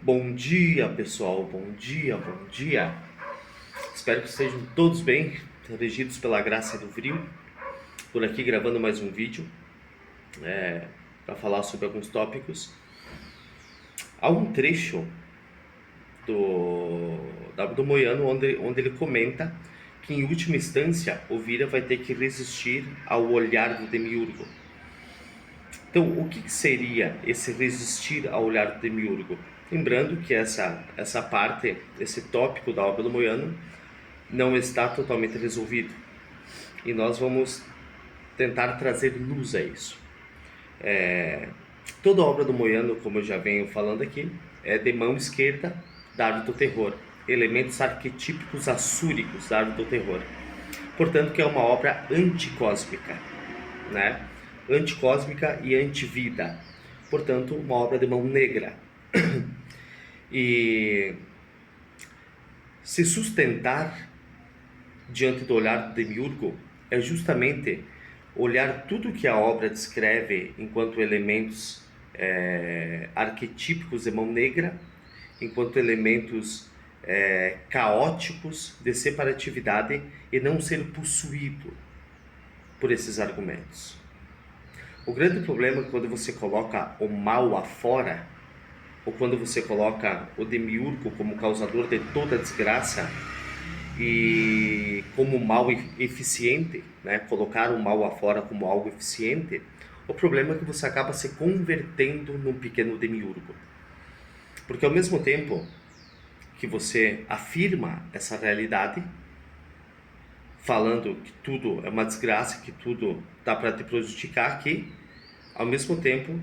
Bom dia, pessoal. Bom dia, bom dia. Espero que estejam todos bem, regidos pela graça do frio. Por aqui gravando mais um vídeo para falar sobre alguns tópicos. Há um trecho do Moiano onde ele comenta que, em última instância, o Vira vai ter que resistir ao olhar do Demiurgo. Então, o que seria esse resistir ao olhar do Demiurgo? Lembrando que essa parte, esse tópico da obra do Moiano não está totalmente resolvido. E nós vamos tentar trazer luz a isso. Toda obra do Moiano, como eu já venho falando aqui, é de mão esquerda da arte do terror. Elementos arquetípicos assúricos da arte do terror. Portanto, que é uma obra anticósmica, né? Anticósmica e antivida. Portanto, uma obra de mão negra. E se sustentar diante do olhar do Demiurgo é justamente olhar tudo que a obra descreve enquanto elementos arquetípicos de mão negra, enquanto elementos caóticos de separatividade, e não ser possuído por esses argumentos. O grande problema é quando você coloca o mal afora, ou quando você coloca o Demiurgo como causador de toda desgraça e como mal eficiente, né? Colocar o mal afora como algo eficiente, o problema é que você acaba se convertendo num pequeno Demiurgo. Porque ao mesmo tempo que você afirma essa realidade, falando que tudo é uma desgraça, que tudo dá para te prejudicar aqui, ao mesmo tempo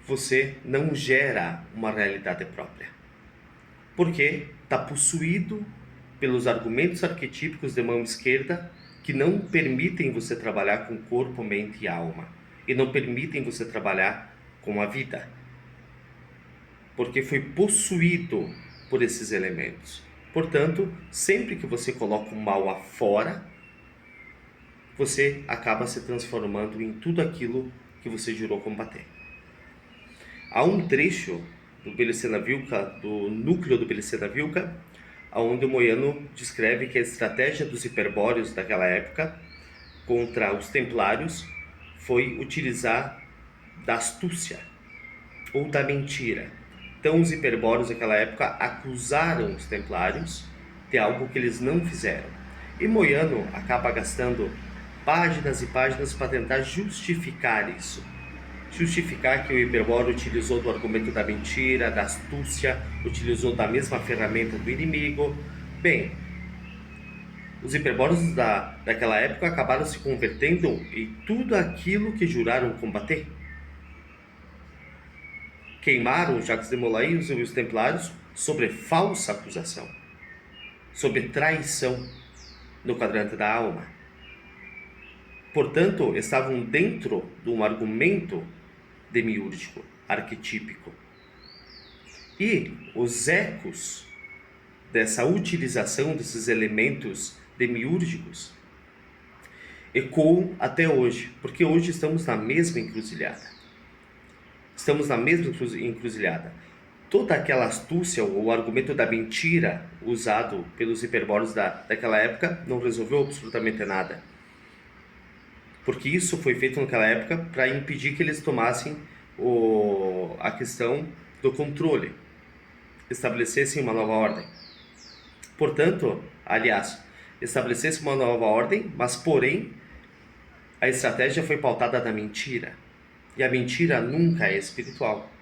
você não gera uma realidade própria. Porque está possuído pelos argumentos arquetípicos de mão esquerda que não permitem você trabalhar com corpo, mente e alma. E não permitem você trabalhar com a vida. Porque foi possuído por esses elementos. Portanto, sempre que você coloca o mal afora, você acaba se transformando em tudo aquilo que você jurou combater. Há um trecho do Belicena Vilca, do núcleo do Belicena Vilca, onde o Moiano descreve que a estratégia dos hiperbóreos daquela época contra os templários foi utilizar da astúcia ou da mentira. Então os hiperbóreos daquela época acusaram os templários de algo que eles não fizeram. E Moiano acaba gastando páginas e páginas para tentar justificar isso. Justificar que o hiperbóreo utilizou do argumento da mentira, da astúcia, utilizou da mesma ferramenta do inimigo. Bem, os hiperbóreos daquela época acabaram se convertendo em tudo aquilo que juraram combater. Queimaram Jacques de Molay e os templários sobre falsa acusação, sobre traição no quadrante da alma. Portanto, estavam dentro de um argumento demiúrgico, arquetípico. E os ecos dessa utilização desses elementos demiúrgicos ecoam até hoje, porque hoje estamos na mesma encruzilhada. Estamos na mesma encruzilhada. Toda aquela astúcia, o argumento da mentira usado pelos hiperbóreos daquela época não resolveu absolutamente nada. Porque isso foi feito naquela época para impedir que eles tomassem a questão do controle, estabelecessem uma nova ordem. Portanto, aliás, estabelecesse uma nova ordem, mas porém a estratégia foi pautada na mentira. E a mentira nunca é espiritual.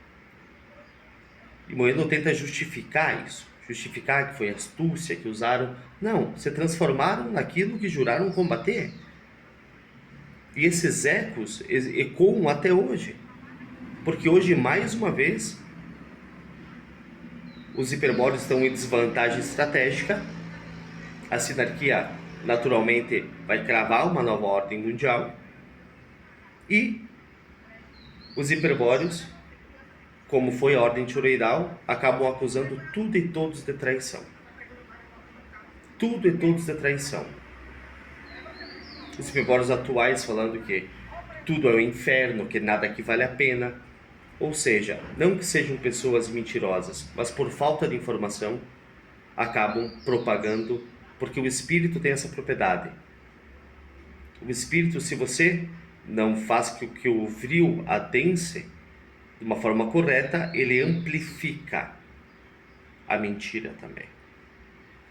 E Moiano tenta justificar isso, justificar que foi astúcia, que usaram. Não, se transformaram naquilo que juraram combater. E esses ecos ecoam até hoje. Porque hoje, mais uma vez, os hiperbóreos estão em desvantagem estratégica. A sinarquia, naturalmente, vai cravar uma nova ordem mundial. E os hiperbóreos, como foi a ordem tiroidal, acabam acusando tudo e todos de traição. Tudo e todos de traição. Os hiperbóreos atuais falando que tudo é o inferno, que nada aqui vale a pena, Ou seja, não que sejam pessoas mentirosas, mas por falta de informação acabam propagando, porque o espírito tem essa propriedade. O espírito, se você não faz que o vril adense de uma forma correta, ele amplifica a mentira também.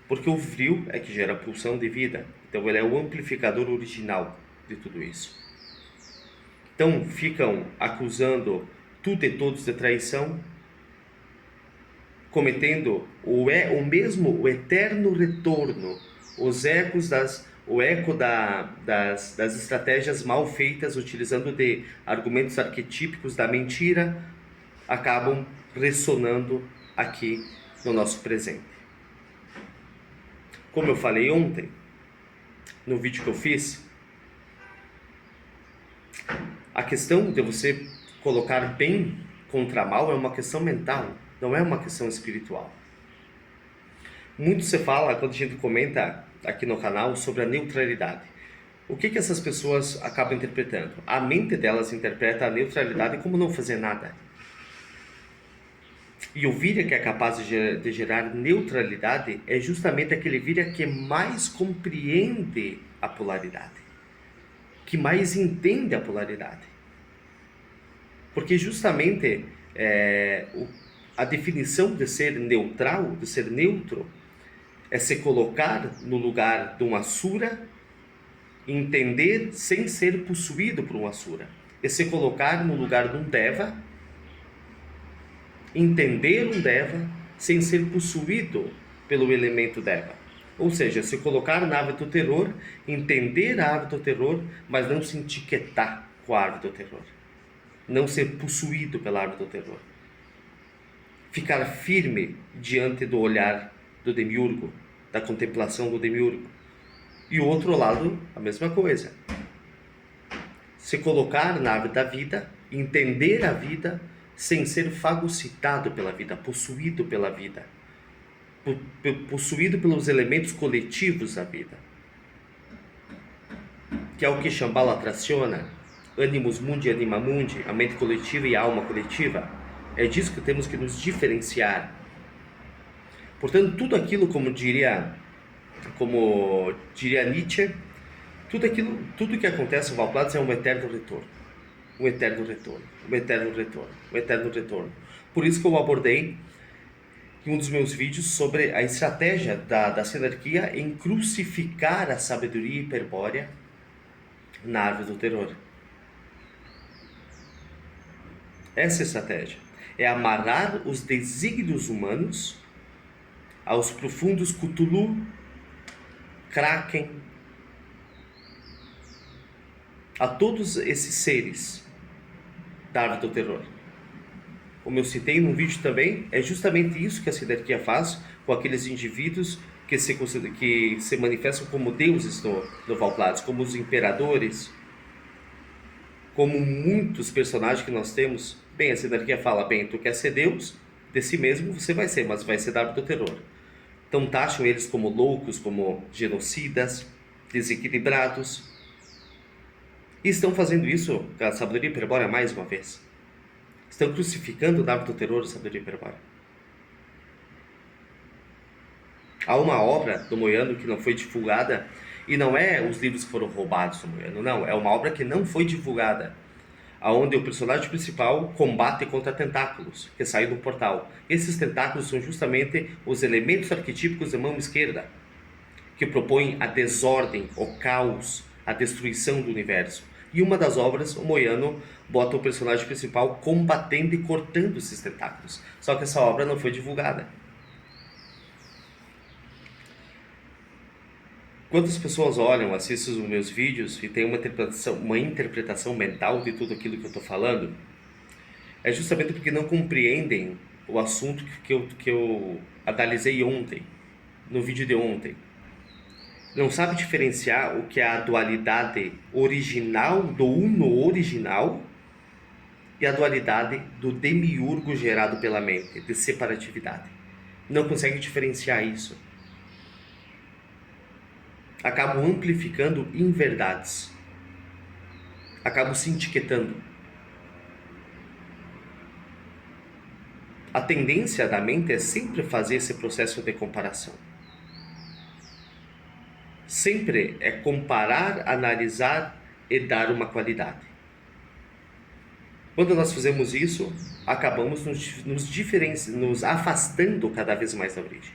Porque o vril é que gera a pulsão de vida. Então ele é o amplificador original de tudo isso. Então ficam acusando tudo e todos de traição, cometendo o eterno retorno, os ecos o eco das estratégias mal feitas, utilizando de argumentos arquetípicos da mentira, acabam ressonando aqui no nosso presente. Como eu falei ontem, no vídeo que eu fiz, a questão de você colocar bem contra mal é uma questão mental, não é uma questão espiritual. Muito se fala, quando a gente comenta aqui no canal, sobre a neutralidade. O que essas pessoas acabam interpretando? A mente delas interpreta a neutralidade como não fazer nada. E o vírya que é capaz de gerar neutralidade é justamente aquele vírya que mais compreende a polaridade, que mais entende a polaridade. Porque justamente a definição de ser neutral, de ser neutro, é se colocar no lugar de um asura, entender sem ser possuído por um asura. É se colocar no lugar de um deva, entender um deva sem ser possuído pelo elemento deva. Ou seja, se colocar na árvore do terror, entender a árvore do terror, mas não se etiquetar com a árvore do terror. Não ser possuído pela árvore do terror. Ficar firme diante do olhar do demiurgo, da contemplação do demiurgo. E o outro lado, a mesma coisa. Se colocar na árvore da vida, entender a vida sem ser fagocitado pela vida, possuído pela vida, possuído pelos elementos coletivos da vida. Que é o que Shambhala traciona, animus mundi, anima mundi, a mente coletiva e a alma coletiva. É disso que temos que nos diferenciar. Portanto, tudo aquilo, como diria Nietzsche, tudo que acontece no Valplatz é um eterno retorno. Um eterno retorno, um eterno retorno, um eterno retorno. Por isso que eu abordei em um dos meus vídeos sobre a estratégia da sinarquia em crucificar a sabedoria hiperbórea na árvore do terror. Essa estratégia é amarrar os desígnios humanos aos profundos Cthulhu, Kraken, a todos esses seres da árvore do terror. Como eu citei num vídeo também, é justamente isso que a sinarquia faz com aqueles indivíduos que se manifestam como deuses no Valplatz, como os imperadores, como muitos personagens que nós temos. Bem, a sinarquia fala, bem, tu quer ser Deus, de si mesmo você vai ser, mas vai ser da árvore do terror. Então taxam eles como loucos, como genocidas, desequilibrados. E estão fazendo isso com a sabedoria hiperbórea mais uma vez. Estão crucificando o árvore do terror a sabedoria hiperbórea. Há uma obra do Moyano que não foi divulgada, e não é os livros que foram roubados do Moyano, não. É uma obra que não foi divulgada, onde o personagem principal combate contra tentáculos que saem do portal. Esses tentáculos são justamente os elementos arquetípicos da mão esquerda, que propõem a desordem, o caos, a destruição do universo. E uma das obras, o Moyano bota o personagem principal combatendo e cortando esses tentáculos. Só que essa obra não foi divulgada. Quantas pessoas olham, assistem os meus vídeos e têm uma interpretação mental de tudo aquilo que eu estou falando? É justamente porque não compreendem o assunto que eu analisei ontem, no vídeo de ontem. Não sabe diferenciar o que é a dualidade original, do uno original, e a dualidade do demiurgo gerado pela mente, de separatividade. Não consegue diferenciar isso. Acabam amplificando inverdades. Acabam se etiquetando. a tendência da mente é sempre fazer esse processo de comparação. Sempre é comparar, analisar e dar uma qualidade. Quando nós fazemos isso, acabamos nos afastando cada vez mais da origem.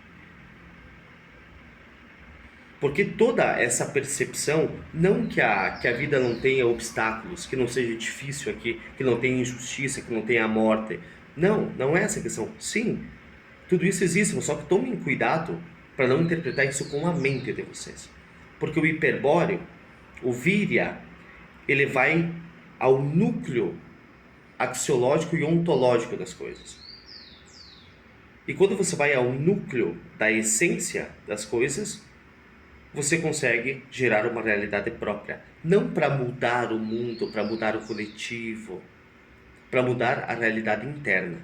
Porque toda essa percepção, não que a vida não tenha obstáculos, que não seja difícil aqui, que não tenha injustiça, que não tenha morte. Não é essa a questão. Sim, tudo isso existe, só que tomem cuidado para não interpretar isso com a mente de vocês. Porque o hiperbóreo, o vírya, ele vai ao núcleo axiológico e ontológico das coisas. E quando você vai ao núcleo da essência das coisas, você consegue gerar uma realidade própria. Não para mudar o mundo, para mudar o coletivo, para mudar a realidade interna.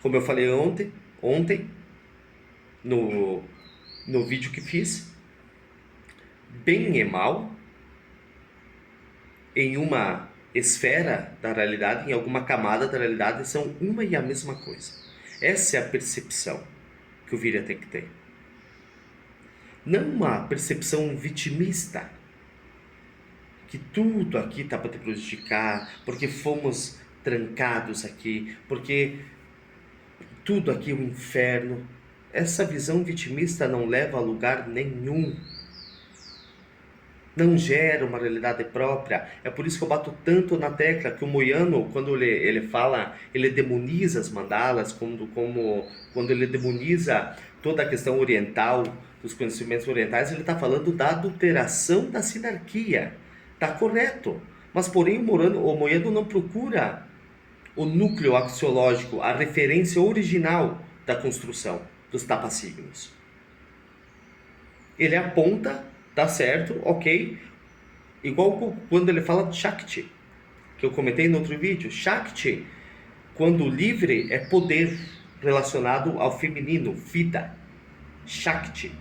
Como eu falei ontem no vídeo que fiz, bem e mal, em uma esfera da realidade, em alguma camada da realidade, são uma e a mesma coisa. Essa é a percepção que o Vírya tem que ter. Não uma percepção vitimista, que tudo aqui está para te prejudicar, porque fomos trancados aqui, porque tudo aqui é um inferno. Essa visão vitimista não leva a lugar nenhum. Não gera uma realidade própria. É por isso que eu bato tanto na tecla que o Moyano, quando ele fala, ele demoniza as mandalas, quando ele demoniza toda a questão oriental, dos conhecimentos orientais, ele está falando da adulteração da sinarquia. Está correto. Mas, porém, o Moyano não procura o núcleo axiológico, a referência original da construção dos tapasignos. Ele aponta, tá certo, ok, igual quando ele fala de Shakti, que eu comentei no outro vídeo. Shakti, quando livre, é poder relacionado ao feminino, vida. Shakti.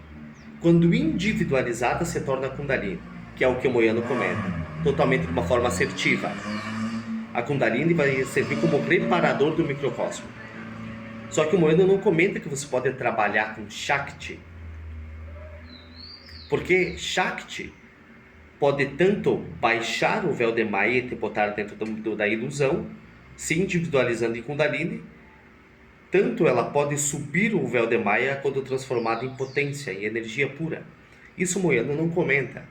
Quando individualizada, se torna Kundalini, que é o que o Moyano comenta, totalmente de uma forma assertiva. A Kundalini vai servir como reparador do microcosmo. Só que o Moyano não comenta que você pode trabalhar com Shakti, porque Shakti pode tanto baixar o véu de Maya e te botar dentro da ilusão, se individualizando em Kundalini, tanto ela pode subir o véu de Maya quando transformada em potência, em energia pura. Isso o Moyano não comenta.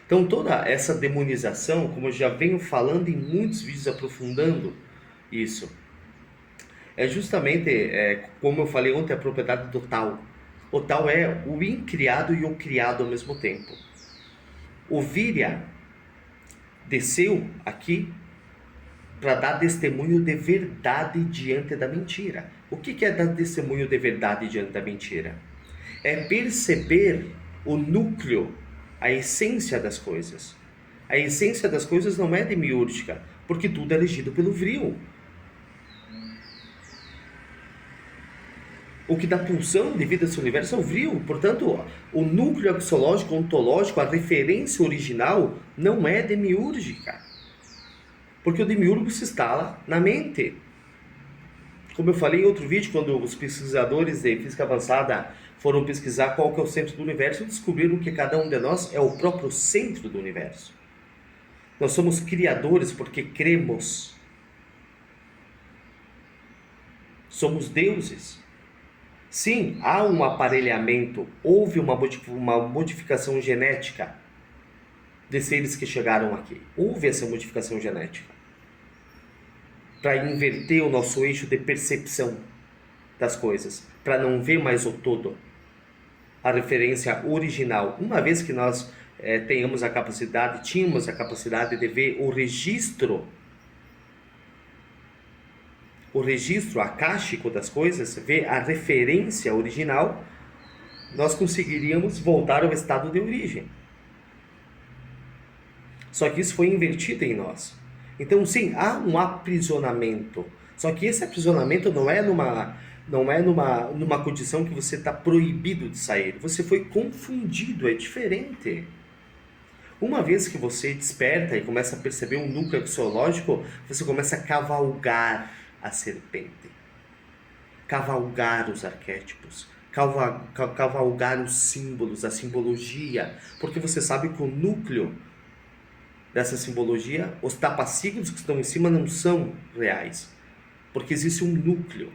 Então toda essa demonização, como eu já venho falando em muitos vídeos aprofundando isso, é justamente, como eu falei ontem, a propriedade do Tao. O Tao é o incriado e o criado ao mesmo tempo. O Vírya desceu aqui para dar testemunho de verdade diante da mentira. O que é dar testemunho de verdade diante da mentira? É perceber o núcleo, a essência das coisas. A essência das coisas não é demiúrgica, porque tudo é regido pelo vril. O que dá pulsão de vida desse universo é o vril. Portanto, o núcleo axiológico, ontológico, a referência original não é demiúrgica. Porque o demiurgo se instala na mente. Como eu falei em outro vídeo, quando os pesquisadores de física avançada foram pesquisar qual que é o centro do universo, descobriram que cada um de nós é o próprio centro do universo. Nós somos criadores porque cremos. Somos deuses. Sim, há um aparelhamento, houve uma modificação genética de seres que chegaram aqui. Houve essa modificação genética para inverter o nosso eixo de percepção das coisas, para não ver mais o todo, a referência original. Uma vez que nós tínhamos a capacidade de ver o registro akáshico das coisas, ver a referência original, nós conseguiríamos voltar ao estado de origem. Só que isso foi invertido em nós. Então, sim, há um aprisionamento. Só que esse aprisionamento não é numa condição que você está proibido de sair. Você foi confundido, é diferente. Uma vez que você desperta e começa a perceber um núcleo axiológico, você começa a cavalgar a serpente, cavalgar os arquétipos, cavalgar os símbolos, a simbologia, porque você sabe que o núcleo dessa simbologia, os tapasígnos que estão em cima não são reais, porque existe um núcleo.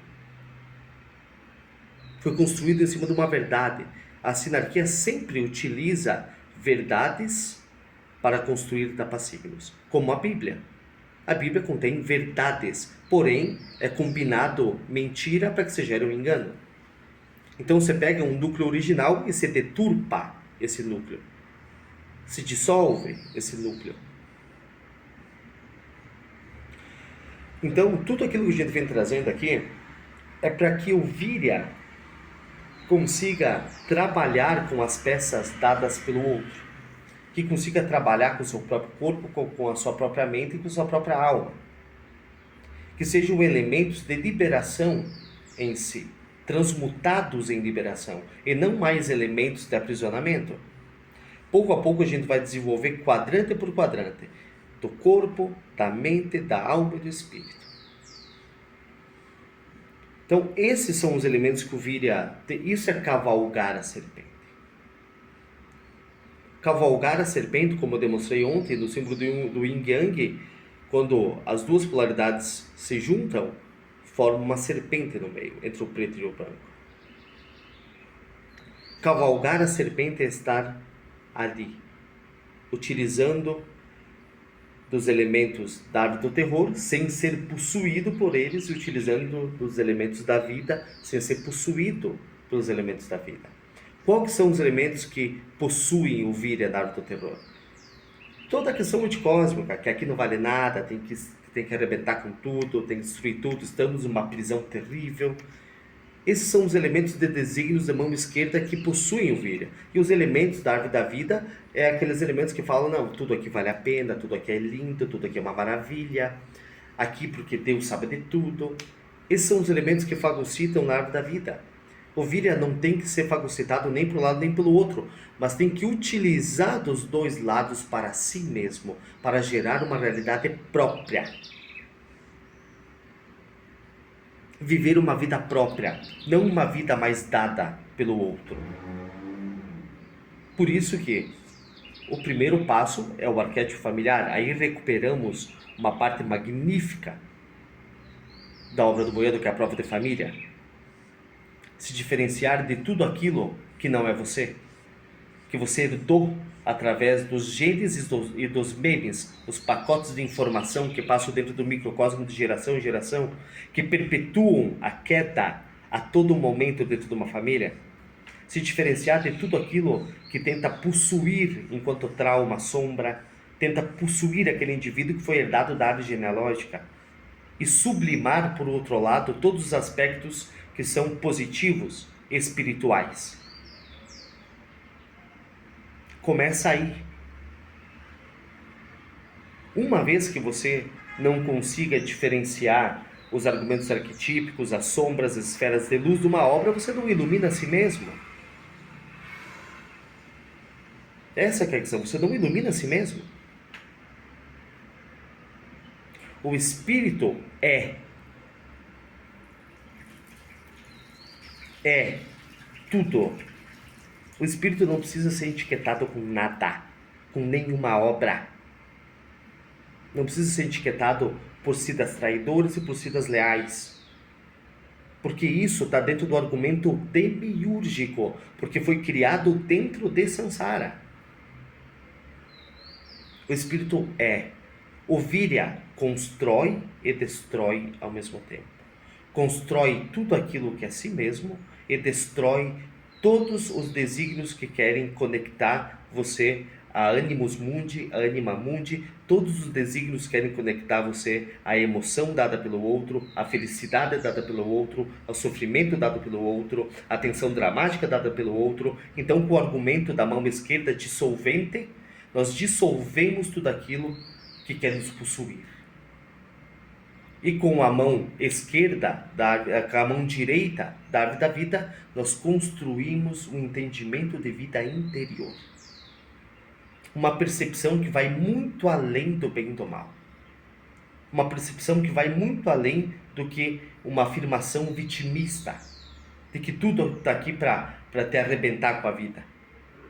Foi construído em cima de uma verdade. A sinarquia sempre utiliza verdades para construir tapasígnos, como a Bíblia. A Bíblia contém verdades, porém é combinado mentira para que se gere um engano. Então você pega um núcleo original e se deturpa esse núcleo. Se dissolve esse núcleo. Então tudo aquilo que a gente vem trazendo aqui é para que o Virya consiga trabalhar com as peças dadas pelo outro, que consiga trabalhar com o seu próprio corpo, com a sua própria mente e com a sua própria alma, que sejam elementos de liberação em si, transmutados em liberação, e não mais elementos de aprisionamento. Pouco a pouco a gente vai desenvolver quadrante por quadrante, do corpo, da mente, da alma e do espírito. Então, esses são os elementos que o Virya... Isso é cavalgar a serpente. Cavalgar a serpente, como eu demonstrei ontem, no símbolo do Yin Yang, quando as duas polaridades se juntam, forma uma serpente no meio, entre o preto e o branco. Cavalgar a serpente é estar ali, utilizando dos elementos da árvore do terror, sem ser possuído por eles, e utilizando dos elementos da vida, sem ser possuído pelos elementos da vida. Quais são os elementos que possuem o Virya da árvore do terror? Toda a questão anticósmica, que aqui não vale nada, tem que arrebentar com tudo, tem que destruir tudo, estamos numa prisão terrível. Esses são os elementos de desígnios da mão esquerda que possuem o Virya. E os elementos da árvore da vida é aqueles elementos que falam, não, tudo aqui vale a pena, tudo aqui é lindo, tudo aqui é uma maravilha, aqui porque Deus sabe de tudo. Esses são os elementos que fagocitam na árvore da vida. O Virya não tem que ser fagocitado nem para um lado nem pelo outro, mas tem que utilizar dos dois lados para si mesmo, para gerar uma realidade própria. Viver uma vida própria, não uma vida mais dada pelo outro. Por isso que o primeiro passo é o arquétipo familiar. Aí recuperamos uma parte magnífica da obra do Boiano, que é a prova de família. Se diferenciar de tudo aquilo que não é você, que você herdou através dos genes e dos memes, os pacotes de informação que passam dentro do microcosmo de geração em geração, que perpetuam a queda a todo momento dentro de uma família. Se diferenciar de tudo aquilo que tenta possuir enquanto trauma, sombra, tenta possuir aquele indivíduo que foi herdado da árvore genealógica, e sublimar, por outro lado, todos os aspectos que são positivos, espirituais. Começa aí. Uma vez que você não consiga diferenciar os argumentos arquetípicos, as sombras, as esferas de luz de uma obra, você não ilumina a si mesmo. Essa é a questão, você não ilumina a si mesmo. O espírito é tudo. O espírito não precisa ser etiquetado com nada, com nenhuma obra. Não precisa ser etiquetado por sidas traidoras e por sidas leais. Porque isso está dentro do argumento demiúrgico, porque foi criado dentro de Sansara. O espírito é. O Virya constrói e destrói ao mesmo tempo. Constrói tudo aquilo que é si mesmo e destrói todos os desígnios que querem conectar você a Animus Mundi, a Anima Mundi. Todos os desígnios querem conectar você à emoção dada pelo outro, à felicidade dada pelo outro, ao sofrimento dado pelo outro, à tensão dramática dada pelo outro. Então, com o argumento da mão esquerda dissolvente, nós dissolvemos tudo aquilo que quer nos possuir. E com a mão esquerda, com a mão direita da árvore da vida, nós construímos um entendimento de vida interior. uma percepção que vai muito além do bem e do mal. Uma percepção que vai muito além do que uma afirmação vitimista, de que tudo está aqui para te arrebentar com a vida.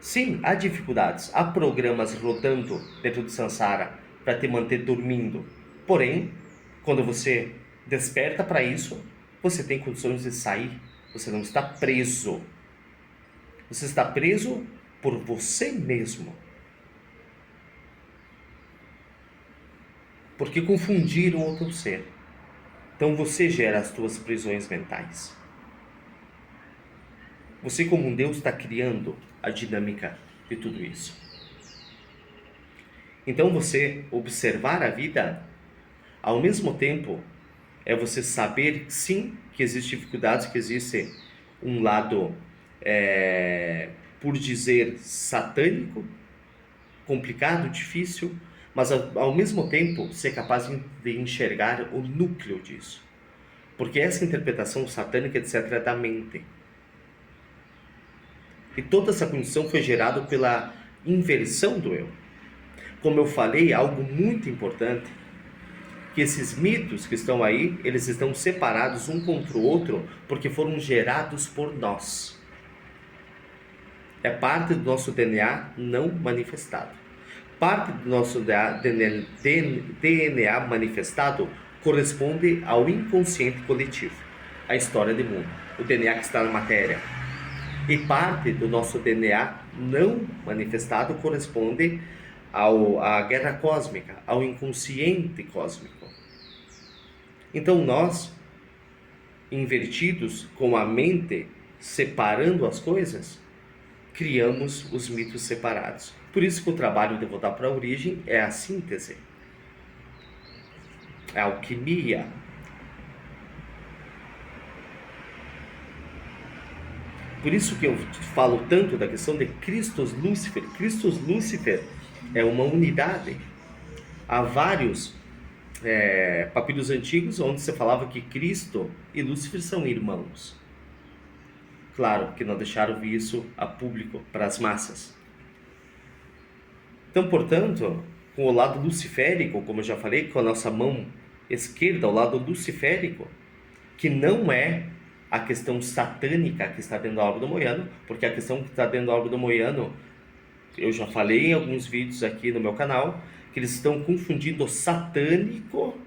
Sim, há dificuldades, há programas rodando dentro do Sansara para te manter dormindo. Porém, quando você desperta para isso, você tem condições de sair. Você não está preso. Você está preso por você mesmo. Porque confundiram o teu ser. Então você gera as tuas prisões mentais. Você, como um Deus, está criando a dinâmica de tudo isso. Então você observar a vida, ao mesmo tempo, é você saber, sim, que existem dificuldades, que existe um lado, por dizer, satânico, complicado, difícil, mas ao mesmo tempo ser capaz de enxergar o núcleo disso. Porque essa interpretação satânica, etc., é da mente. E toda essa condição foi gerada pela inversão do eu. Como eu falei, algo muito importante, que esses mitos que estão aí, eles estão separados um contra o outro, porque foram gerados por nós. É parte do nosso DNA não manifestado. Parte do nosso DNA manifestado corresponde ao inconsciente coletivo, a história do mundo, o DNA que está na matéria. E parte do nosso DNA não manifestado corresponde à guerra cósmica, ao inconsciente cósmico. Então nós, invertidos, com a mente separando as coisas, criamos os mitos separados. Por isso que o trabalho de voltar para a origem é a síntese, a alquimia. Por isso que eu falo tanto da questão de Christus Lúcifer. Christus Lúcifer é uma unidade. Há vários papiros antigos onde se falava que Cristo e Lúcifer são irmãos. Claro que não deixaram isso a público para as massas. Então, portanto, com o lado luciférico, como eu já falei, com a nossa mão esquerda, o lado luciférico, que não é a questão satânica que está dentro da obra do Moiano, porque a questão que está dentro da obra do Moiano, eu já falei em alguns vídeos aqui no meu canal, que eles estão confundindo o satânico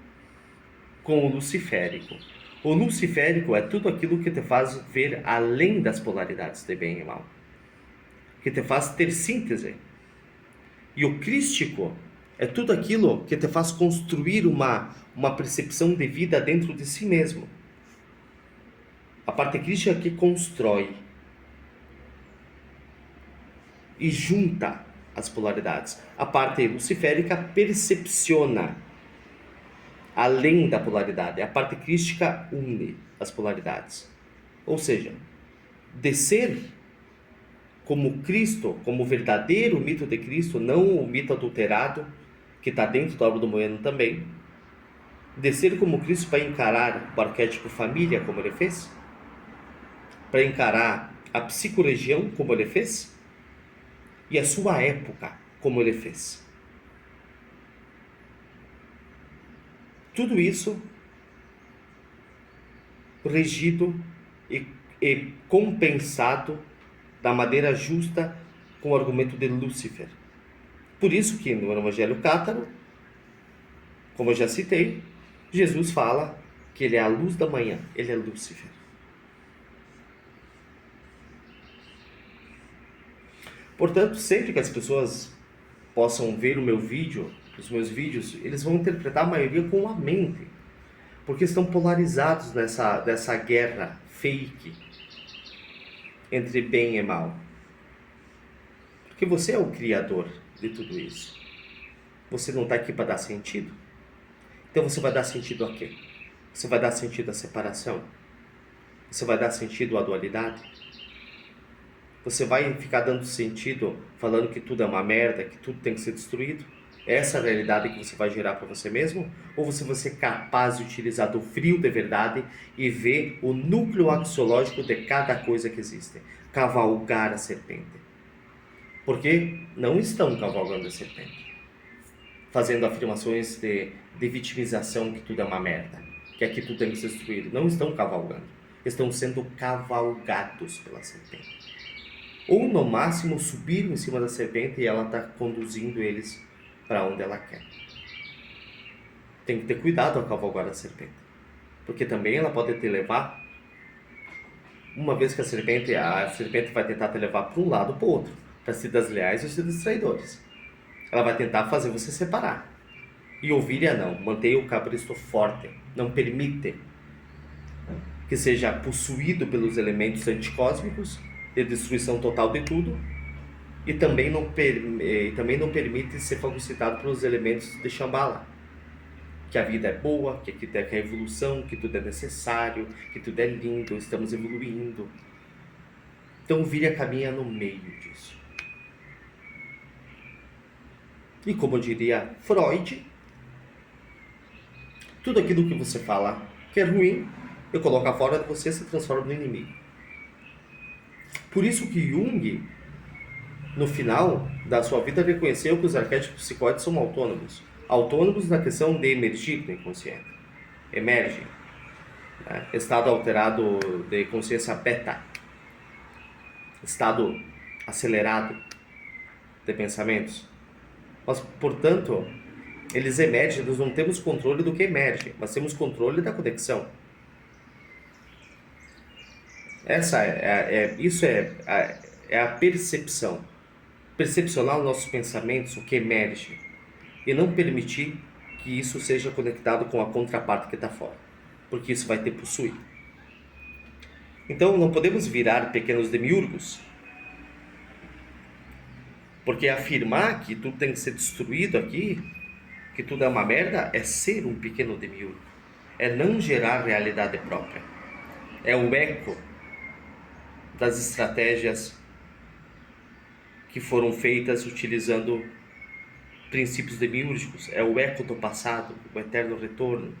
com o luciférico. O luciférico é tudo aquilo que te faz ver além das polaridades de bem e mal, que te faz ter síntese. E o crístico é tudo aquilo que te faz construir uma percepção de vida dentro de si mesmo. A parte crística é que constrói e junta as polaridades. A parte luciférica percepciona além da polaridade. A parte crística une as polaridades. Ou seja, descer como Cristo, como o verdadeiro mito de Cristo, não o mito adulterado, que está dentro da obra do Moiano também. Descer como Cristo para encarar o arquétipo família, como ele fez. Para encarar a psicorregião, como ele fez. E a sua época, como ele fez. Tudo isso regido e compensado da maneira justa com o argumento de Lúcifer. Por isso que no Evangelho Cátaro, como eu já citei, Jesus fala que ele é a luz da manhã, ele é Lúcifer. Portanto, sempre que as pessoas possam ver o meu vídeo, os meus vídeos, eles vão interpretar a maioria com a mente, porque estão polarizados dessa guerra fake entre bem e mal. Porque você é o criador de tudo isso. Você não está aqui para dar sentido? Então você vai dar sentido a quê? Você vai dar sentido à separação? Você vai dar sentido à dualidade? Você vai ficar dando sentido falando que tudo é uma merda, que tudo tem que ser destruído? Essa é a realidade que você vai gerar para você mesmo? Ou você vai ser capaz de utilizar do frio de verdade e ver o núcleo axiológico de cada coisa que existe? Cavalgar a serpente. Porque não estão cavalgando a serpente, fazendo afirmações de vitimização, que tudo é uma merda, que aqui tudo tem que ser destruído. Não estão cavalgando, estão sendo cavalgados pela serpente. Ou no máximo subiram em cima da serpente e ela está conduzindo eles para onde ela quer. Tem que ter cuidado ao cavalgar a serpente, porque também ela pode te levar, uma vez que a serpente vai tentar te levar para um lado ou para o outro, para ser das leais ou ser dos traidores. Ela vai tentar fazer você separar. E ovelha não, mantenha o cabresto forte, não permite que seja possuído pelos elementos anticósmicos de destruição total de tudo, e também não permite ser fagocitado pelos elementos de Shambhala, que a vida é boa, que é evolução, que tudo é necessário, que tudo é lindo, estamos evoluindo. Então o Virya caminha no meio disso. E como diria Freud, tudo aquilo que você fala que é ruim, eu coloco fora de você, se transforma no inimigo. Por isso que Jung, no final da sua vida, reconheceu que os arquétipos psicóides são autônomos. Autônomos na questão de emergir do inconsciente. Emerge. Né? Estado alterado de consciência beta. Estado acelerado de pensamentos. Mas, portanto, eles emergem, nós não temos controle do que emerge, mas temos controle da conexão. Isso é a percepção. Percepcionar os nossos pensamentos, o que emerge, e não permitir que isso seja conectado com a contraparte que está fora, porque isso vai te possuir. Então não podemos virar pequenos demiurgos, porque afirmar que tudo tem que ser destruído aqui, que tudo é uma merda, é ser um pequeno demiurgo, é não gerar realidade própria, é o eco das estratégias que foram feitas utilizando princípios demiúrgicos, é o eco do passado, o eterno retorno.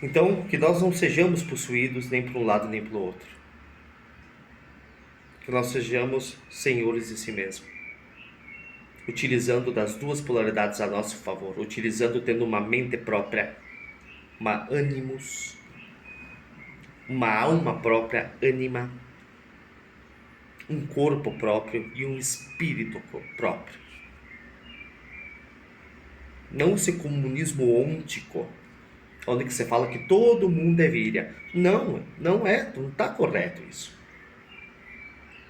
Então, que nós não sejamos possuídos nem para um lado nem para o outro. Que nós sejamos senhores de si mesmo, utilizando das duas polaridades a nosso favor, tendo uma mente própria, uma animus, uma alma própria, ânima, um corpo próprio e um espírito próprio. Não esse comunismo ôntico, onde que você fala que todo mundo é Virya. Não está correto isso.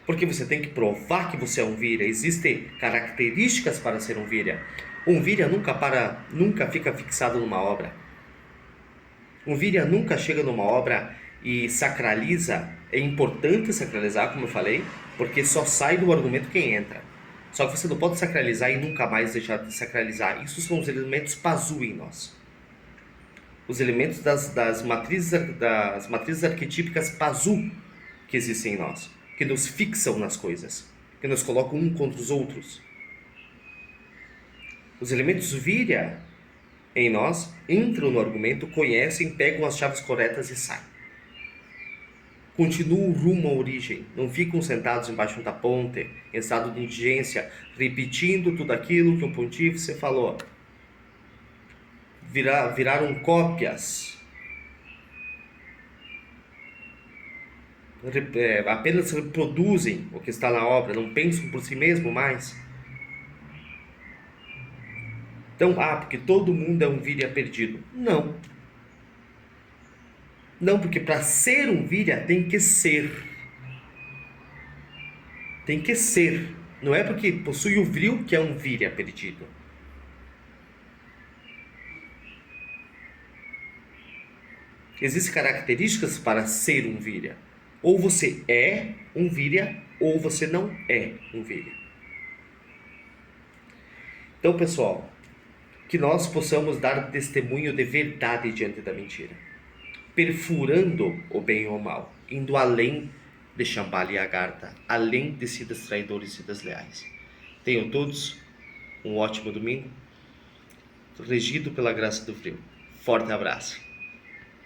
Porque você tem que provar que você é um Virya. Existem características para ser um Virya. Um Virya nunca fica fixado numa obra. Um Virya nunca chega numa obra e sacraliza. É importante sacralizar, como eu falei, porque só sai do argumento quem entra. Só que você não pode sacralizar e nunca mais deixar de sacralizar. Isso são os elementos Pazu em nós. Os elementos das matrizes arquetípicas Pazu que existem em nós, que nos fixam nas coisas, que nos colocam um contra os outros. Os elementos Virya em nós entram no argumento, conhecem, pegam as chaves corretas e saem. Continuam rumo à origem, não ficam sentados embaixo da ponte, em estado de indigência, repetindo tudo aquilo que o pontífice falou. Viraram cópias. Apenas reproduzem o que está na obra, não pensam por si mesmo mais. Então, porque todo mundo é um Virya perdido. Não. Não, porque para ser um Virya tem que ser. Tem que ser. Não é porque possui o vril que é um Virya perdido. Existem características para ser um Virya. Ou você é um Virya, ou você não é um Virya. Então, pessoal, que nós possamos dar testemunho de verdade diante da mentira, perfurando o bem ou o mal, indo além de Shambhala e Agartha, além de Siddhas traidores e Siddhas leais. Tenham todos um ótimo domingo, regido pela graça do vril. Forte abraço.